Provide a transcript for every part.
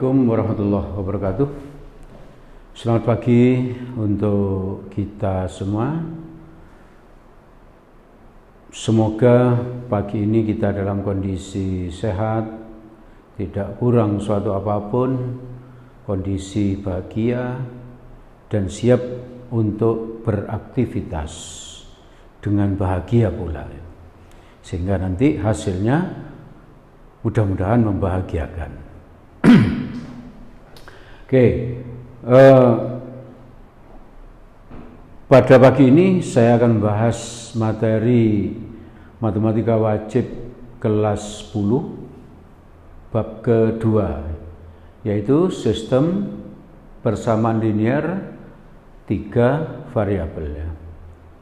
Assalamualaikum warahmatullahi wabarakatuh. Selamat pagi untuk kita semua. Semoga pagi ini kita dalam kondisi sehat, tidak kurang suatu apapun, kondisi bahagia dan siap untuk beraktivitas dengan bahagia pula, sehingga nanti hasilnya mudah-mudahan membahagiakan. Oke, pada pagi ini saya akan membahas materi matematika wajib kelas 10 bab kedua, yaitu sistem persamaan linear 3 variabel.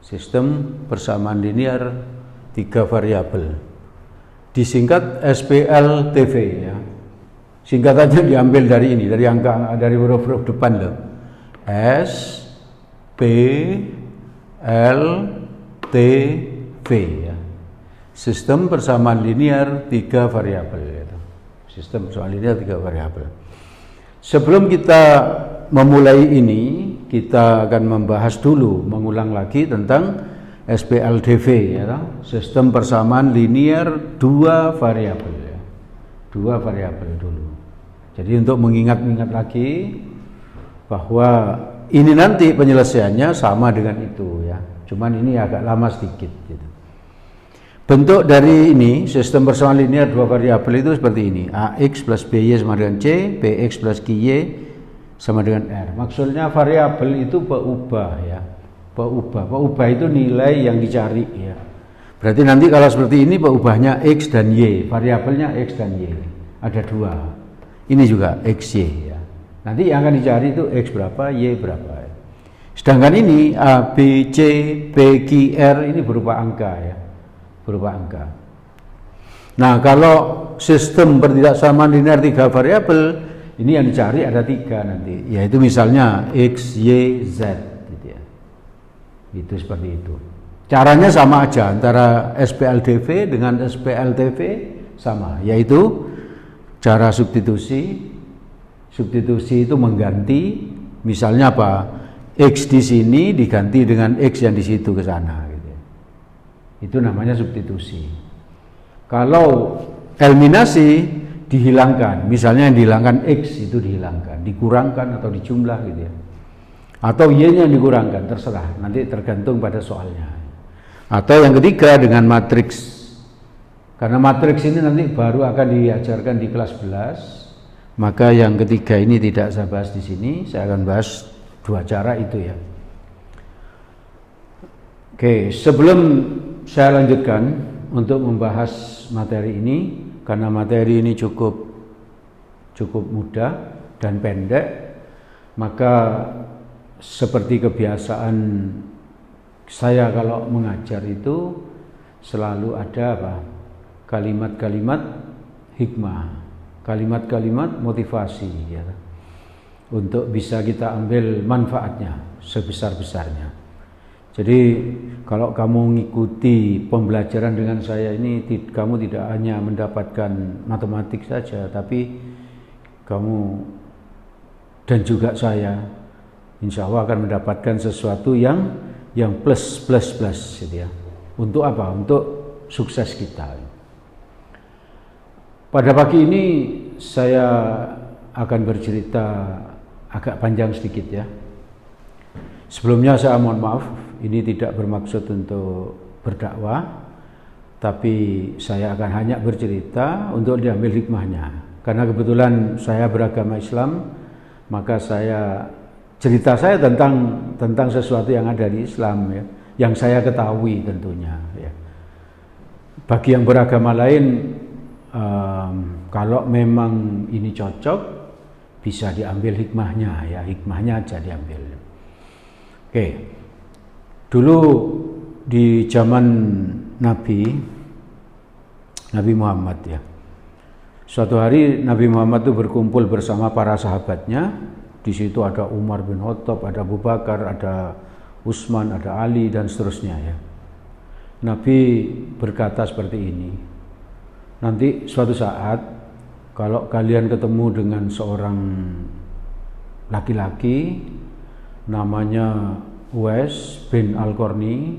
Sistem persamaan linear 3 variabel, disingkat SPLTV ya. Singkatannya diambil dari ini, dari angka, dari huruf-huruf depan loh. S P L T V ya. Sistem persamaan linear 3 variabel ya. Sistem persamaan linear 3 variabel. Sebelum kita memulai ini, kita akan membahas dulu, mengulang lagi tentang SPLDV ya, sistem persamaan linear 2 variabel ya. 2 variabel dulu. Jadi untuk mengingat-ingat lagi bahwa ini nanti penyelesaiannya sama dengan itu ya. Cuman ini agak lama sedikit gitu. Bentuk dari ini sistem persamaan linear 2 variabel itu seperti ini. AX plus BY sama dengan C, BX plus QY sama dengan R. Maksudnya variabel itu peubah ya. Peubah itu nilai yang dicari ya. Berarti nanti kalau seperti ini peubahnya X dan Y, variabelnya X dan Y. Ada 2. Ini juga XY ya. Nanti yang akan dicari itu X berapa, Y berapa ya. Sedangkan ini A, B, C, P, Q, R ini berupa angka ya. Berupa angka. Nah, kalau sistem pertidaksamaan linear 3 variabel, ini yang dicari ada 3 nanti, yaitu misalnya X, Y, Z gitu ya. Itu seperti itu. Caranya sama aja antara SPLDV dengan SPLTV sama, yaitu cara substitusi. Substitusi itu mengganti, misalnya apa? X di sini diganti dengan X yang di situ ke sana gitu. Itu namanya substitusi. Kalau eliminasi dihilangkan, misalnya yang dihilangkan X itu dihilangkan, dikurangkan atau dijumlah gitu ya. Atau Y-nya dikurangkan, terserah, nanti tergantung pada soalnya. Atau yang ketiga dengan matriks. Karena matriks ini nanti baru akan diajarkan di kelas 11, maka yang ketiga ini tidak saya bahas di sini. Saya akan bahas 2 cara itu ya. Oke, sebelum saya lanjutkan untuk membahas materi ini, karena materi ini cukup mudah dan pendek, maka seperti kebiasaan saya kalau mengajar itu selalu ada apa? Kalimat-kalimat hikmah, kalimat-kalimat motivasi ya, untuk bisa kita ambil manfaatnya sebesar-besarnya. Jadi kalau kamu mengikuti pembelajaran dengan saya ini, kamu tidak hanya mendapatkan matematik saja, tapi kamu dan juga saya insya Allah akan mendapatkan sesuatu yang plus gitu ya. Untuk apa? Untuk sukses kita. Pada pagi ini saya akan bercerita agak panjang sedikit ya. Sebelumnya saya mohon maaf, ini tidak bermaksud untuk berdakwah, tapi saya akan hanya bercerita untuk diambil hikmahnya. Karena kebetulan saya beragama Islam, maka cerita saya tentang sesuatu yang ada di Islam ya, yang saya ketahui tentunya ya. Bagi yang beragama lain, kalau memang ini cocok, bisa diambil hikmahnya ya, hikmahnya aja diambil. Oke, dulu di zaman Nabi Muhammad ya, suatu hari Nabi Muhammad itu berkumpul bersama para sahabatnya. Di situ ada Umar bin Khattab, ada Abu Bakar, ada Utsman, ada Ali dan seterusnya ya. Nabi berkata seperti ini, nanti suatu saat kalau kalian ketemu dengan seorang laki-laki namanya Uwais bin Al-Qarni,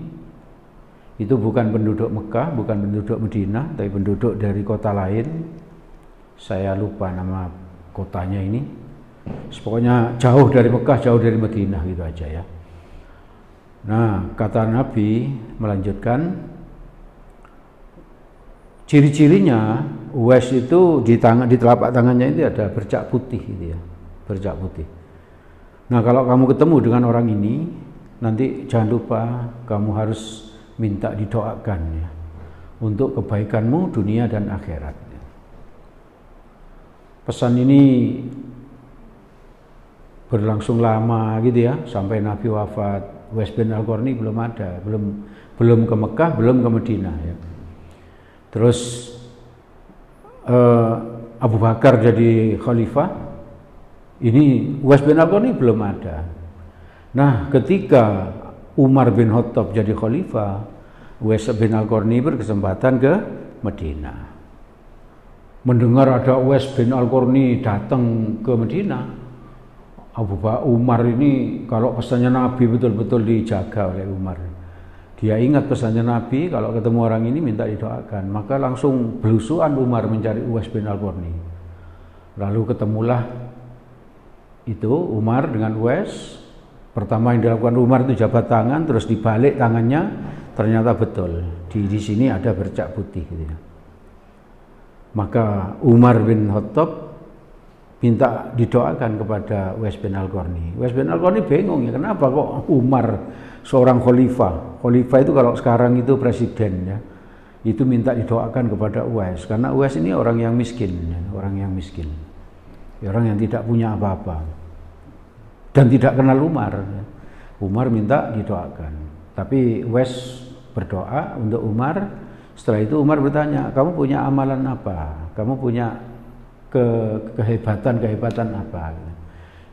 itu bukan penduduk Mekah, bukan penduduk Madinah, tapi penduduk dari kota lain. Saya lupa nama kotanya ini. Pokoknya jauh dari Mekah, jauh dari Madinah gitu aja ya. Nah, kata Nabi melanjutkan, ciri-cirinya Uwais itu di telapak tangannya itu ada bercak putih gitu ya, bercak putih. Nah, kalau kamu ketemu dengan orang ini, nanti jangan lupa kamu harus minta didoakan ya, untuk kebaikanmu dunia dan akhirat. Pesan ini berlangsung lama gitu ya, sampai Nabi wafat. Uwais bin Al-Qarni belum ada, belum ke Mekah, belum ke Madinah ya. Terus Abu Bakar jadi khalifah, ini Uwais bin Al-Qarni belum ada. Nah, ketika Umar bin Khattab jadi khalifah, Uwais bin Al-Qarni berkesempatan ke Madinah. Mendengar ada Uwais bin Al-Qarni datang ke Madinah, Umar ini kalau pesannya Nabi betul-betul dijaga oleh Umar. Dia ingat pesannya Nabi, kalau ketemu orang ini minta didoakan. Maka langsung belusuan Umar mencari Uwais bin Al-Qarni. Lalu ketemulah itu Umar dengan Uwais. Pertama yang dilakukan Umar itu jabat tangan, terus dibalik tangannya, ternyata betul di sini ada bercak putih gitu ya. Maka Umar bin Khattab minta didoakan kepada Uwais bin Al-Qarni. Uwais bin Al-Qarni bingung ya, kenapa kok Umar seorang khalifah. Khalifah itu kalau sekarang itu presiden ya. Itu minta didoakan kepada Uwais, karena Uwais ini orang yang miskin ya, orang yang miskin. Ya, orang yang tidak punya apa-apa. Dan tidak kenal Umar. Umar minta didoakan. Tapi Uwais berdoa untuk Umar. Setelah itu Umar bertanya, "Kamu punya amalan apa? Kamu punya kehebatan apa?"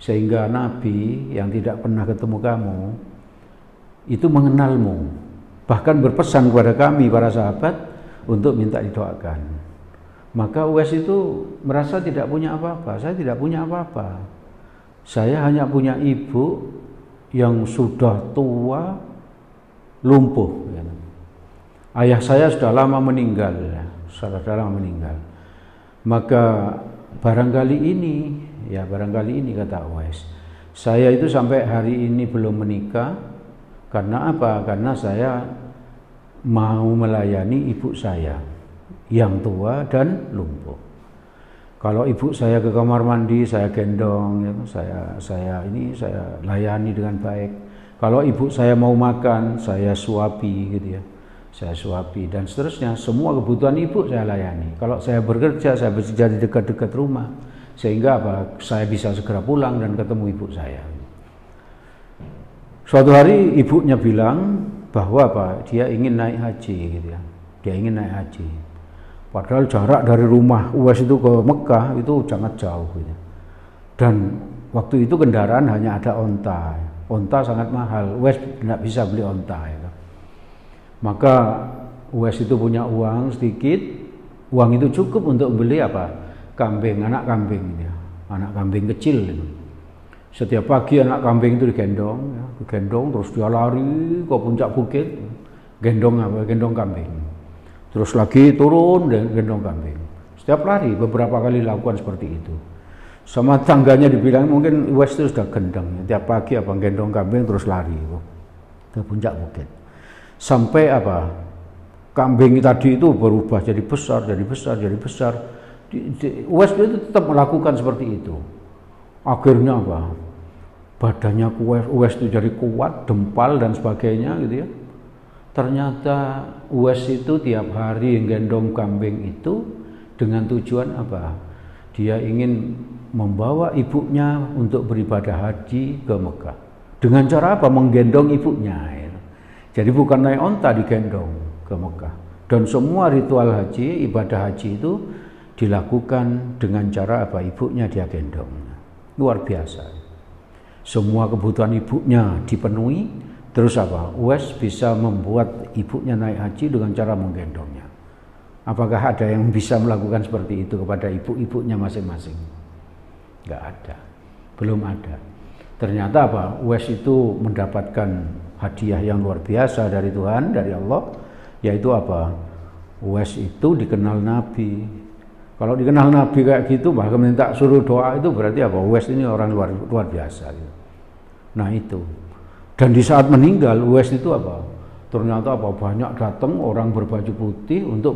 Sehingga Nabi yang tidak pernah ketemu kamu itu mengenalmu, bahkan berpesan kepada kami para sahabat untuk minta didoakan. Maka Uwais itu merasa tidak punya apa-apa. Saya tidak punya apa-apa. Saya hanya punya ibu yang sudah tua, lumpuh. Ayah saya sudah lama meninggal, Maka barangkali ini kata Uwais, saya itu sampai hari ini belum menikah. Karena apa? Karena saya mau melayani ibu saya yang tua dan lumpuh. Kalau ibu saya ke kamar mandi, saya gendong, ya, saya layani dengan baik. Kalau ibu saya mau makan, saya suapi gitu ya. Saya suapi dan seterusnya, semua kebutuhan ibu saya layani. Kalau saya bekerja, saya bekerja di dekat-dekat rumah, sehingga apa? Saya bisa segera pulang dan ketemu ibu saya. Suatu hari ibunya bilang bahwa apa? Dia ingin naik haji gitu ya. Dia ingin naik haji. Padahal jarak dari rumah Uwais itu ke Mekah itu sangat jauh gitu. Dan waktu itu kendaraan hanya ada onta. Onta sangat mahal. Uwais tidak bisa beli onta ya. Maka Uwais itu punya uang sedikit. Uang itu cukup untuk beli apa? Kambing, anak kambing ya. Anak kambing kecil itu. Setiap pagi anak kambing itu digendong ya. Digendong terus dia lari ke puncak bukit. Gendong kambing. Terus lagi turun dan gendong kambing. Setiap lari beberapa kali lakukan seperti itu. Sama tangganya dibilang mungkin Uwais itu sudah gendong. Tiap pagi apa gendong kambing terus lari ke puncak bukit. Sampai apa? Kambing tadi itu berubah jadi besar. Uwais itu tetap melakukan seperti itu. Akhirnya apa? Badannya Uwais itu jadi kuat, dempal dan sebagainya gitu ya. Ternyata Uwais itu tiap hari gendong kambing itu dengan tujuan apa? Dia ingin membawa ibunya untuk beribadah haji ke Mekah. Dengan cara apa? Menggendong ibunya. Ya. Jadi bukan naik onta, digendong ke Mekah. Dan semua ritual haji, ibadah haji itu dilakukan dengan cara apa? Ibunya dia gendong. Luar biasa. Semua kebutuhan ibunya dipenuhi. Terus apa? Uwais bisa membuat ibunya naik haji dengan cara menggendongnya. Apakah ada yang bisa melakukan seperti itu kepada ibu-ibunya masing-masing? Enggak ada, belum ada. Ternyata apa? Uwais itu mendapatkan hadiah yang luar biasa dari Tuhan, dari Allah, yaitu apa? Uwais itu dikenal Nabi. Kalau dikenal Nabi kayak gitu, bahkan minta suruh doa, itu berarti apa? Uwais ini orang luar biasa. Gitu. Nah itu. Dan di saat meninggal, Uwais itu apa? Ternyata apa? Banyak datang orang berbaju putih untuk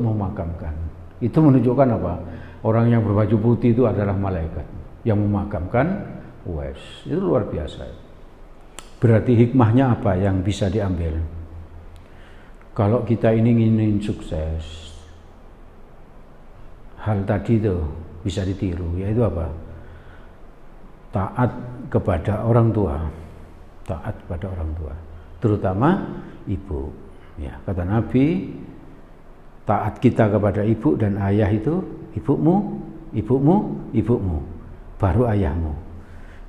memakamkan. Itu menunjukkan apa? Orang yang berbaju putih itu adalah malaikat yang memakamkan Uwais. Itu luar biasa. Berarti hikmahnya apa yang bisa diambil? Kalau kita ini ingin sukses, hal tadi itu bisa ditiru, yaitu apa? Taat kepada orang tua, taat kepada orang tua, terutama ibu. Ya, kata Nabi, taat kita kepada ibu dan ayah itu ibumu, baru ayahmu.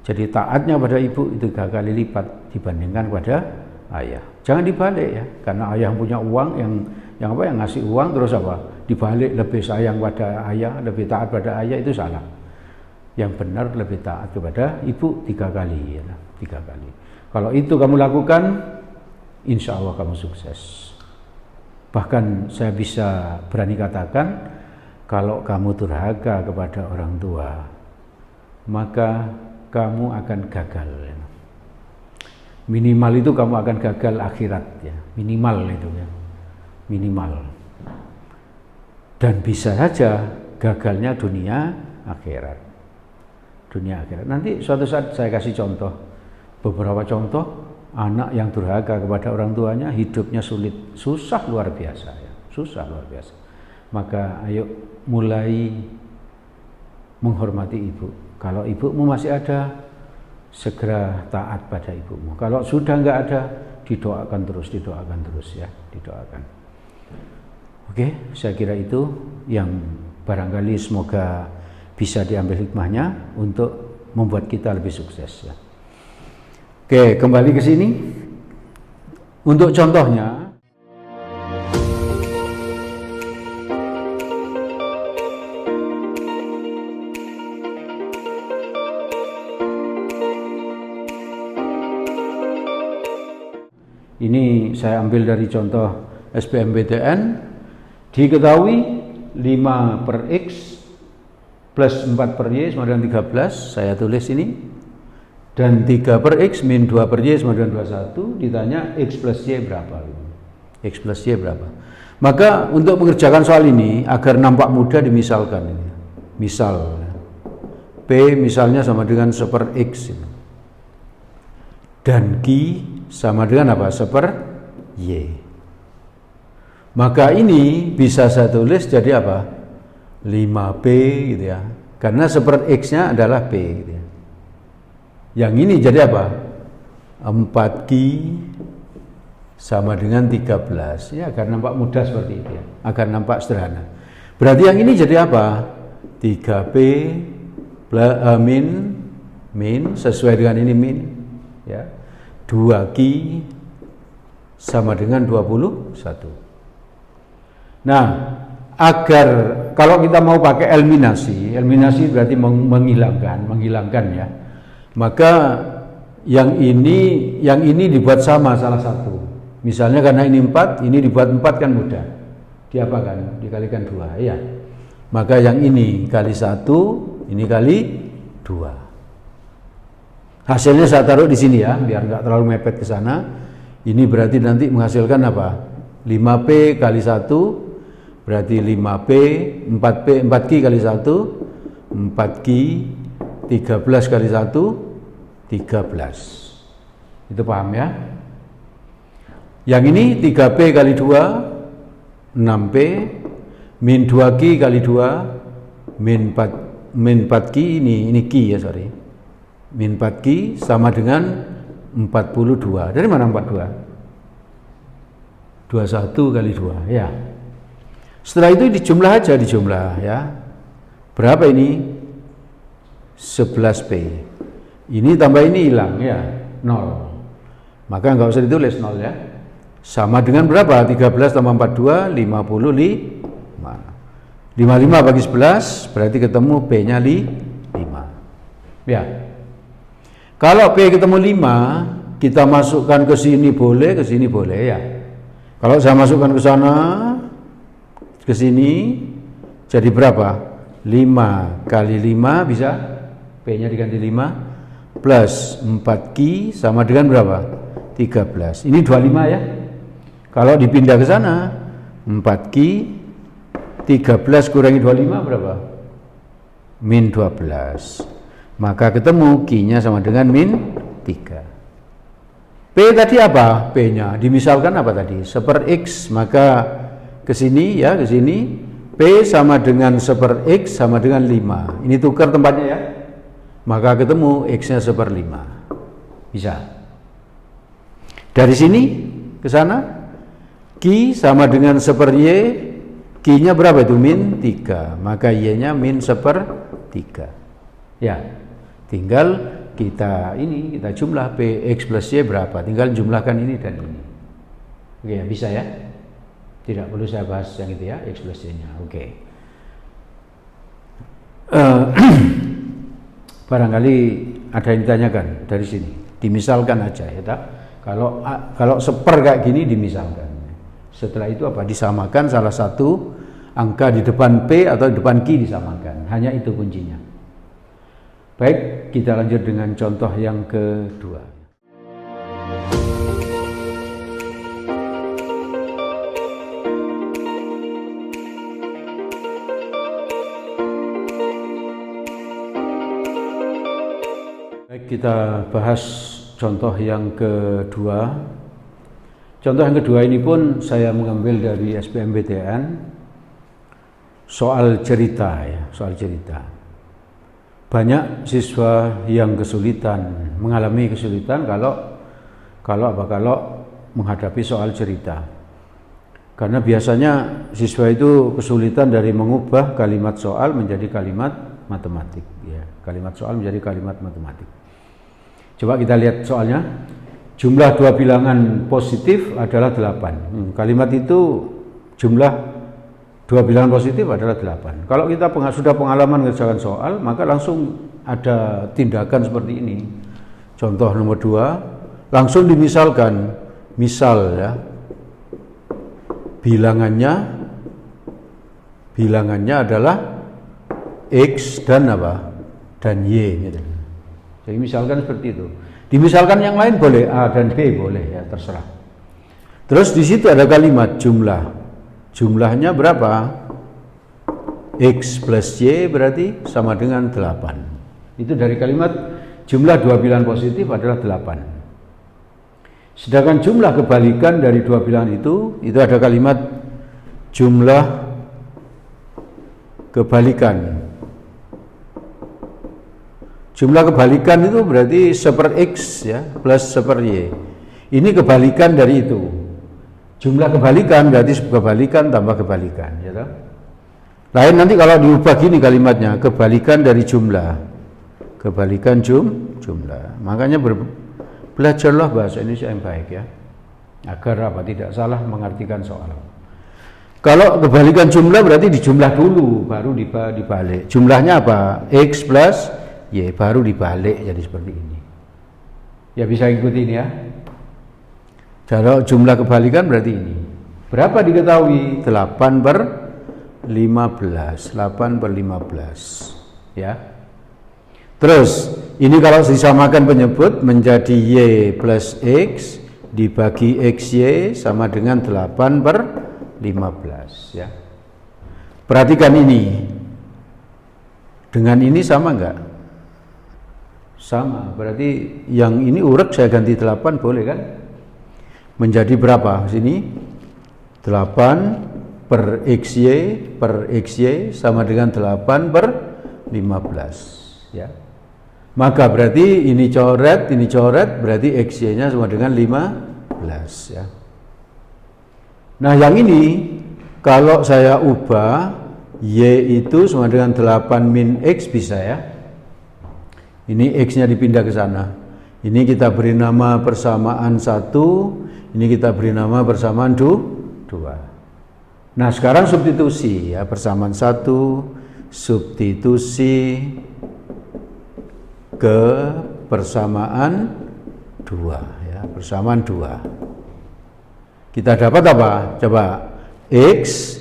Jadi taatnya pada ibu itu 3 kali lipat dibandingkan pada ayah. Jangan dibalik ya, karena ayah punya uang yang ngasih uang terus apa? Dibalik lebih sayang pada ayah, lebih taat pada ayah, itu salah. Yang benar lebih taat kepada ibu 3 kali ya, 3 kali. Kalau itu kamu lakukan, insya Allah kamu sukses. Bahkan saya bisa berani katakan, kalau kamu durhaka kepada orang tua, maka kamu akan gagal. Minimal itu kamu akan gagal akhirat ya, minimal itu ya, minimal. Dan bisa saja gagalnya dunia akhirat. Dunia akhirat. Nanti suatu saat saya kasih contoh, beberapa contoh anak yang durhaka kepada orang tuanya, hidupnya sulit, susah luar biasa ya, susah luar biasa. Maka ayo mulai menghormati ibu. Kalau ibumu masih ada, segera taat pada ibumu. Kalau sudah enggak ada, didoakan terus ya, didoakan. Oke, saya kira itu yang barangkali semoga bisa diambil hikmahnya untuk membuat kita lebih sukses ya. Oke, kembali ke sini. Untuk contohnya, ini saya ambil dari contoh SBMPTN. Diketahui 5 per X plus 4 per Y sama dengan 13, saya tulis ini. Dan 3 per X min 2 per Y sama dengan 21, ditanya X plus Y berapa? X plus Y berapa? Maka untuk mengerjakan soal ini, agar nampak mudah dimisalkan ini. Misal, P misalnya sama dengan 1 per X. Dan Q sama dengan apa? 1 per Y. Maka ini bisa saya tulis jadi apa? 5P gitu ya. Karena 1 per X-nya adalah P gitu ya. Yang ini jadi apa? 4Q sama dengan 13. Ya, agar nampak mudah seperti itu ya. Agar nampak sederhana. Berarti yang ini jadi apa? 3P min sesuai dengan ini min ya. 2Q sama dengan 21. Nah, agar kalau kita mau pakai eliminasi berarti menghilangkan ya. Maka yang ini dibuat sama salah satu. Misalnya karena ini 4, ini dibuat 4 kan mudah. Diapakan? Dikalikan 2 ya. Maka yang ini kali 1, ini kali 2. Hasilnya saya taruh di sini ya, biar nggak terlalu mepet ke sana. Ini berarti nanti menghasilkan apa? 5P kali 1 berarti 5P, 4Q kali 1, 4Q, 13 kali 1, 13. Itu paham ya? Yang ini 3P kali 2, 6P, min 2Q kali 2, min 4Q, ini Q ya sorry. Min 4Q sama dengan 42. Dari mana 42? 21 kali 2 ya. Setelah itu dijumlah aja ya. Berapa ini? 11P. Ini tambah ini hilang ya, 0. Maka enggak usah ditulis 0 ya. Sama dengan berapa? 13 tambah 42, 55 bagi 11 berarti ketemu P-nya 5. Ya. Kalau P ketemu 5, kita masukkan ke sini boleh ya. Kalau saya masukkan ke sana, ke sini, jadi berapa? 5 kali 5 bisa, P-nya diganti 5, plus 4Q sama dengan berapa? 13. Ini 25 ya. Kalau dipindah ke sana, 4Q, 13 kurangi 25 berapa? Min 12. Maka ketemu Q-nya sama dengan min 3. P tadi apa? P-nya dimisalkan apa tadi? 1/X, maka ke sini ya, ke sini P sama dengan 1/X sama dengan 5. Ini tukar tempatnya ya. Maka ketemu X-nya 1/5. Bisa. Dari sini ke sana, Q sama dengan 1/Y, Q-nya berapa itu? Min 3. Maka Y-nya min 1/3. Ya, tinggal kita jumlah P X plus Y berapa? Tinggal jumlahkan ini dan ini. Oke, bisa ya? Tidak perlu saya bahas yang itu ya, X plus Y-nya. Oke. Barangkali ada yang ditanyakan dari sini. Dimisalkan aja ya, tak? Kalau seper kayak gini dimisalkan. Setelah itu apa? Disamakan salah satu angka di depan P atau di depan Q disamakan. Hanya itu kuncinya. Baik, kita lanjut dengan contoh yang kedua. Baik, kita bahas contoh yang kedua. Contoh yang kedua ini pun saya mengambil dari SBMPTN, soal cerita ya, soal cerita. Banyak siswa yang mengalami kesulitan kalau menghadapi soal cerita. Karena biasanya siswa itu kesulitan dari mengubah kalimat soal menjadi kalimat matematik ya, kalimat soal menjadi kalimat matematik. Coba kita lihat soalnya. Jumlah dua bilangan positif adalah 8. Kalimat itu jumlah dua bilangan positif adalah 8. Kalau kita sudah pengalaman mengerjakan soal, maka langsung ada tindakan seperti ini. Contoh nomor 2, langsung dimisalkan. Misal ya, bilangannya adalah X dan apa? Dan Y gitu. Jadi misalkan seperti itu. Dimisalkan yang lain boleh, A dan B boleh ya, terserah. Terus di situ ada kalimat jumlah. Jumlahnya berapa? X plus Y berarti sama dengan 8. Itu dari kalimat jumlah dua bilangan positif adalah 8. Sedangkan jumlah kebalikan dari dua bilangan itu ada kalimat jumlah kebalikan. Jumlah kebalikan itu berarti 1/X ya, plus 1/Y. Ini kebalikan dari itu. Jumlah kebalikan berarti kebalikan tambah kebalikan, ya toh? Lain nanti kalau diubah gini kalimatnya, kebalikan dari jumlah. Kebalikan jumlah. Makanya belajarlah bahasa Indonesia yang baik ya. Agar tidak salah mengartikan soal. Kalau kebalikan jumlah berarti dijumlah dulu, baru dibalik. Jumlahnya apa? X plus Y, baru dibalik jadi seperti ini. Ya bisa ikutin ya. Kalau jumlah kebalikan berarti ini. Berapa diketahui? 8/15. 8/15. Ya. Terus ini kalau disamakan penyebut menjadi Y plus X dibagi XY sama dengan 8/15 ya. Perhatikan ini. Dengan ini sama enggak? Sama, berarti yang ini urek saya ganti 8 boleh kan? Menjadi berapa? Sini 8/XY sama dengan 8/15 ya. Maka berarti ini coret berarti XY-nya sama dengan 15 ya. Nah yang ini kalau saya ubah Y itu sama dengan 8 min X bisa ya. Ini X-nya dipindah ke sana. Ini kita beri nama persamaan 1, ini kita beri nama persamaan 2. Nah sekarang substitusi ya, persamaan 1 substitusi ke persamaan 2 ya, persamaan 2. Kita dapat apa? Coba X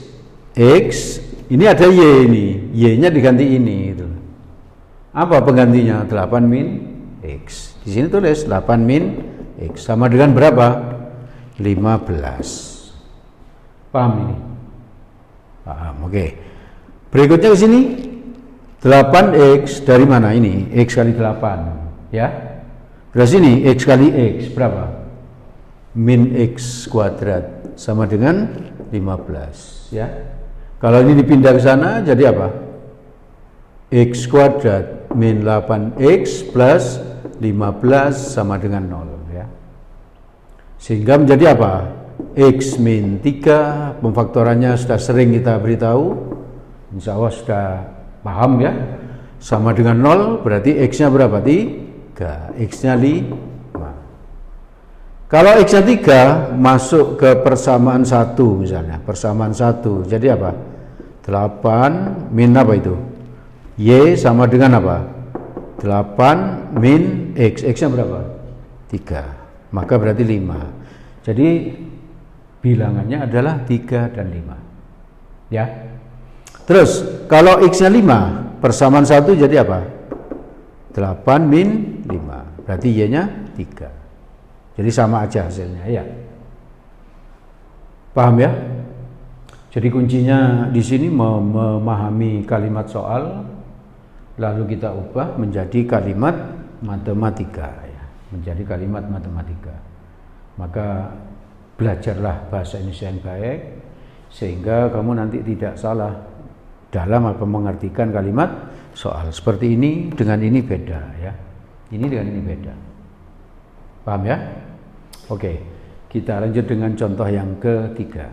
ini ada Y ini, Y-nya diganti ini gitu. Apa penggantinya? 8 min X. Di sini tulis 8 min X sama dengan berapa? 15. Paham ini? Paham, oke. Berikutnya ke sini 8X dari mana ini? X kali 8 ya. Terus ini X kali X berapa? Min X kuadrat sama dengan 15 ya. Kalau ini dipindah ke sana jadi apa? X kuadrat min 8X plus 15 sama dengan 0 ya. Sehingga menjadi apa? X min 3, pemfaktorannya sudah sering kita beritahu, insya Allah sudah paham ya, sama dengan 0, berarti X nya berapa? 3, X nya 5. Kalau X nya 3 masuk ke persamaan 1 misalnya, persamaan 1, jadi apa? 8 min apa itu? Y sama dengan apa? 8 min X, X nya berapa? 3, maka berarti 5. Jadi bilangannya adalah 3 dan 5 ya. Terus kalau X nya 5, persamaan 1 jadi apa? 8 min 5, berarti Y nya 3. Jadi sama aja hasilnya ya. Paham ya? Jadi kuncinya di sini memahami kalimat soal lalu kita ubah menjadi kalimat matematika ya, menjadi kalimat matematika. Maka belajarlah bahasa Indonesia yang baik sehingga kamu nanti tidak salah dalam apa mengartikan kalimat soal. Seperti ini dengan ini beda ya. Ini dengan ini beda. Paham ya? Oke, kita lanjut dengan contoh yang ketiga.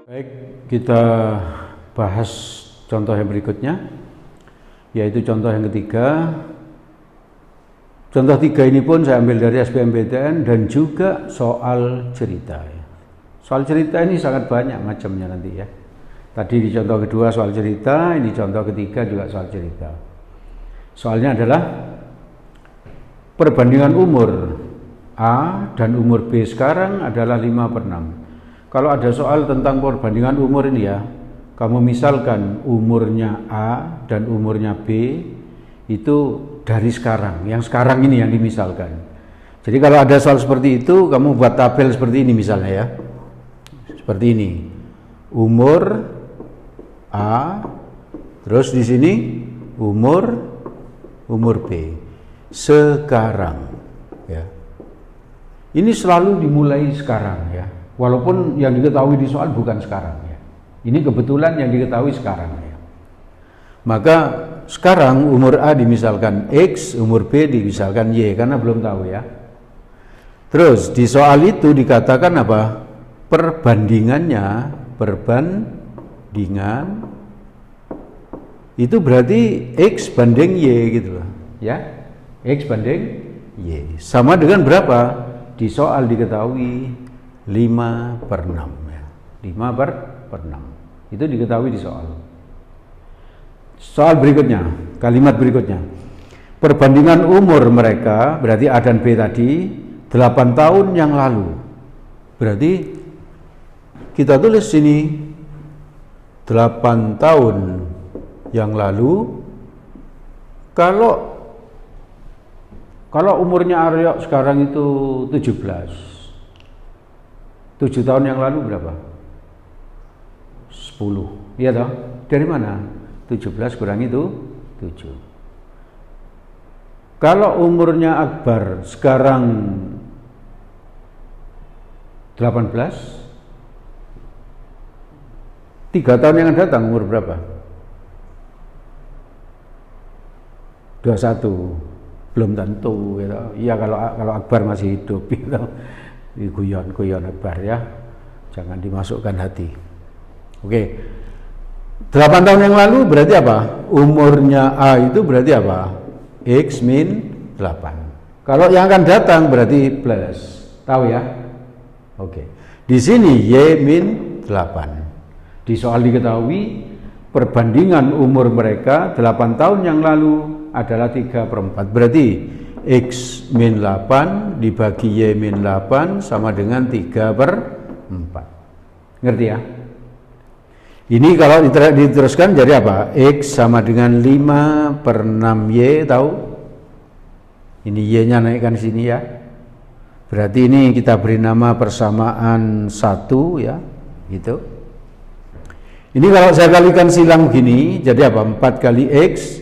Baik, kita bahas contoh yang berikutnya, yaitu contoh yang ketiga. Contoh 3 ini pun saya ambil dari SBMPTN dan juga soal cerita. Soal cerita ini sangat banyak macamnya nanti ya. Tadi di contoh kedua soal cerita, ini contoh ketiga juga soal cerita. Soalnya adalah perbandingan umur A dan umur B sekarang adalah 5/6. Kalau ada soal tentang perbandingan umur ini ya, kamu misalkan umurnya A dan umurnya B itu dari sekarang, yang sekarang ini yang dimisalkan. Jadi kalau ada soal seperti itu, kamu buat tabel seperti ini misalnya ya. Seperti ini. Umur A, terus di sini umur B. Sekarang ya. Ini selalu dimulai sekarang ya. Walaupun yang diketahui di soal bukan sekarang ya. Ini kebetulan yang diketahui sekarang ya. Maka sekarang umur A dimisalkan X, umur B dimisalkan Y karena belum tahu ya. Terus di soal itu dikatakan apa? Perbandingan itu berarti X banding Y gitu loh ya. X banding Y sama dengan berapa? Di soal diketahui 5/6 ya. 5/6 itu diketahui di soal. Soal berikutnya, kalimat berikutnya. Perbandingan umur mereka, berarti A dan B tadi, 8 tahun yang lalu. Berarti kita tulis sini 8 tahun yang lalu. Kalau umurnya Aryo sekarang itu 17. 7 tahun yang lalu berapa? 10. Iya toh? Dari mana? 17 kurang itu 7. Kalau umurnya Akbar sekarang 18, 3 tahun yang akan datang umur berapa? 21. Belum tentu gitu. Iya kalau Akbar masih hidup gitu. Guyon Akbar ya. Jangan dimasukkan hati. Oke. 8 tahun yang lalu berarti apa? Umurnya A itu berarti apa? X min 8. Kalau yang akan datang berarti plus. Tahu ya? Oke. Di sini Y min 8. Di soal diketahui perbandingan umur mereka 8 tahun yang lalu adalah 3/4. Berarti X min 8 dibagi Y min 8 sama dengan 3/4. Ngerti ya? Ini kalau diteruskan jadi apa? X sama dengan 5/6Y, tahu? Ini Y-nya naikkan sini ya. Berarti ini kita beri nama persamaan 1 ya, gitu. Ini kalau saya kalikan silang begini, jadi apa? 4 kali X,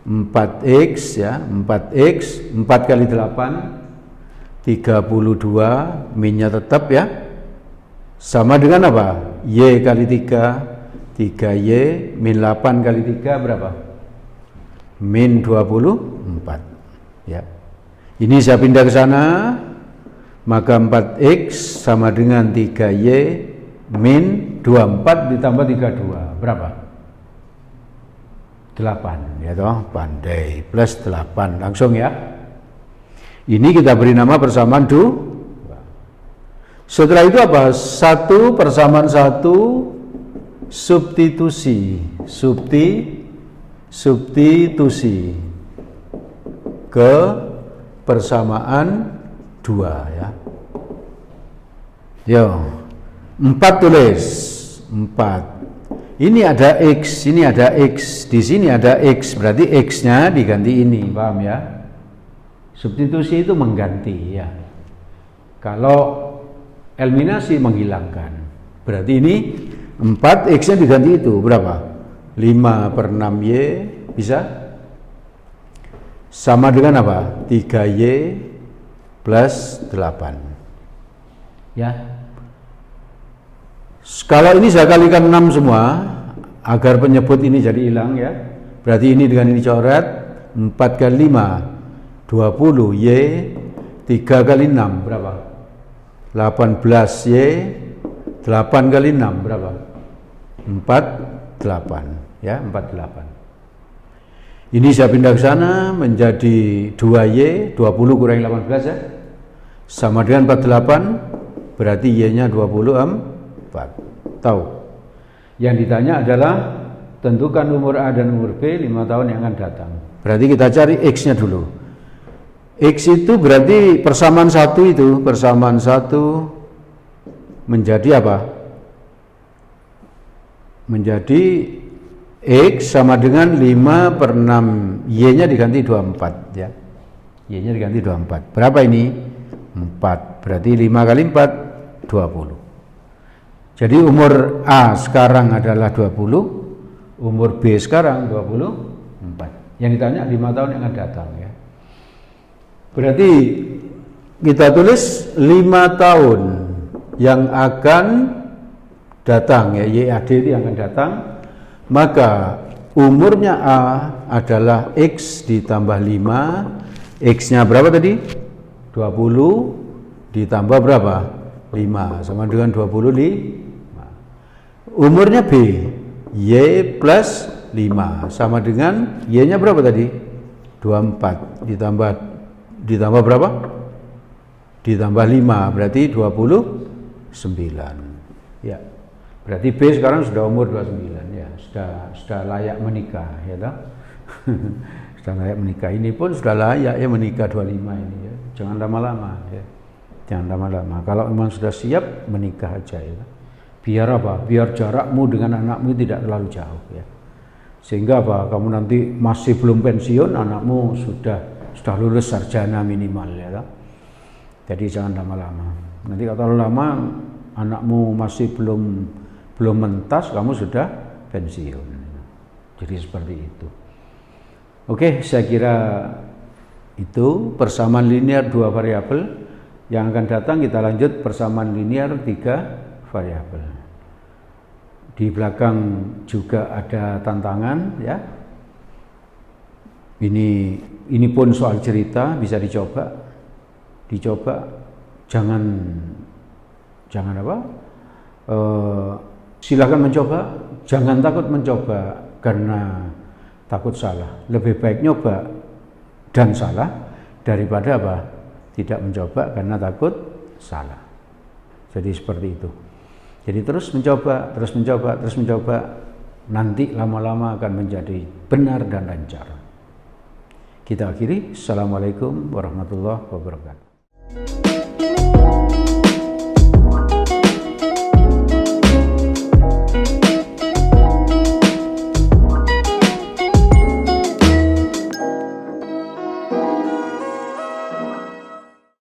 4X ya, 4X, 4 kali 8, 32, minnya tetap ya. Sama dengan apa? Y kali 3, 3Y, min 8 kali 3 berapa? Min 24 ya. Ini saya pindah ke sana, maka 4X sama dengan 3Y min 24 ditambah 32 berapa? 8 ya toh, pandai, plus 8 langsung ya. Ini kita beri nama persamaan 2. Setelah itu apa? 1 persamaan 1 substitusi ke persamaan 2 ya. Yo, 4 tulis 4. Ini ada X, ini ada X, di sini ada X, berarti X-nya diganti ini, paham ya? Substitusi itu mengganti ya. Kalau eliminasi menghilangkan. Berarti ini 4 X-nya diganti itu berapa? 5/6Y bisa? Sama dengan apa? 3Y plus 8 ya. Kalau ini saya kalikan 6 semua agar penyebut ini jadi hilang ya. Berarti ini dengan ini coret 4 kali 5 20Y, 3 kali 6 berapa? 18Y, 8 kali 6 berapa? 48 ya, 48. Ini saya pindah ke sana menjadi 2Y, 20 kurangi 18 ya. Sama dengan 48, berarti Y-nya 24. Tahu? Yang ditanya adalah tentukan umur A dan umur B 5 tahun yang akan datang. Berarti kita cari X-nya dulu. X itu berarti persamaan 1 itu, persamaan 1 menjadi apa? Menjadi X sama dengan 5/6, Y-nya diganti 24 ya. Y-nya diganti 24. Berapa ini? 4. Berarti 5 kali 4 20. Jadi umur A sekarang adalah 20, umur B sekarang 24. Yang ditanya 5 tahun yang akan datang ya. Berarti kita tulis 5 tahun yang akan datang ya, YAD itu yang akan datang. Maka umurnya A adalah X ditambah 5. X-nya berapa tadi? 20 ditambah berapa? 5 sama dengan 25. Umurnya B, Y plus 5 sama dengan Y-nya berapa tadi? 24 ditambah berapa? Ditambah 5 berarti 29 ya. Berarti B sekarang sudah umur 29 ya, sudah layak menikah ya toh. Sudah layak menikah. Ini pun sudah layak ya menikah 25 ini ya. Jangan lama-lama ya. Jangan lama-lama. Kalau memang sudah siap menikah aja ya. Biar apa? Biar jarakmu dengan anakmu tidak terlalu jauh ya. Sehingga apa? Kamu nanti masih belum pensiun, anakmu sudah lulus sarjana minimal ya. Jadi jangan lama-lama. Nanti kalau lama anakmu masih belum mentas, kamu sudah pensiun. Jadi seperti itu. Oke, saya kira itu persamaan linear 2 variabel. Yang akan datang kita lanjut persamaan linear 3 variabel. Di belakang juga ada tantangan ya. Ini pun soal cerita, bisa dicoba. Jangan apa? Silakan mencoba, jangan takut mencoba karena takut salah. Lebih baik nyoba dan salah daripada apa? Tidak mencoba karena takut salah. Jadi seperti itu. Jadi terus mencoba, terus mencoba, terus mencoba. Nanti lama-lama akan menjadi benar dan lancar. Kita akhiri. Assalamualaikum warahmatullahi wabarakatuh.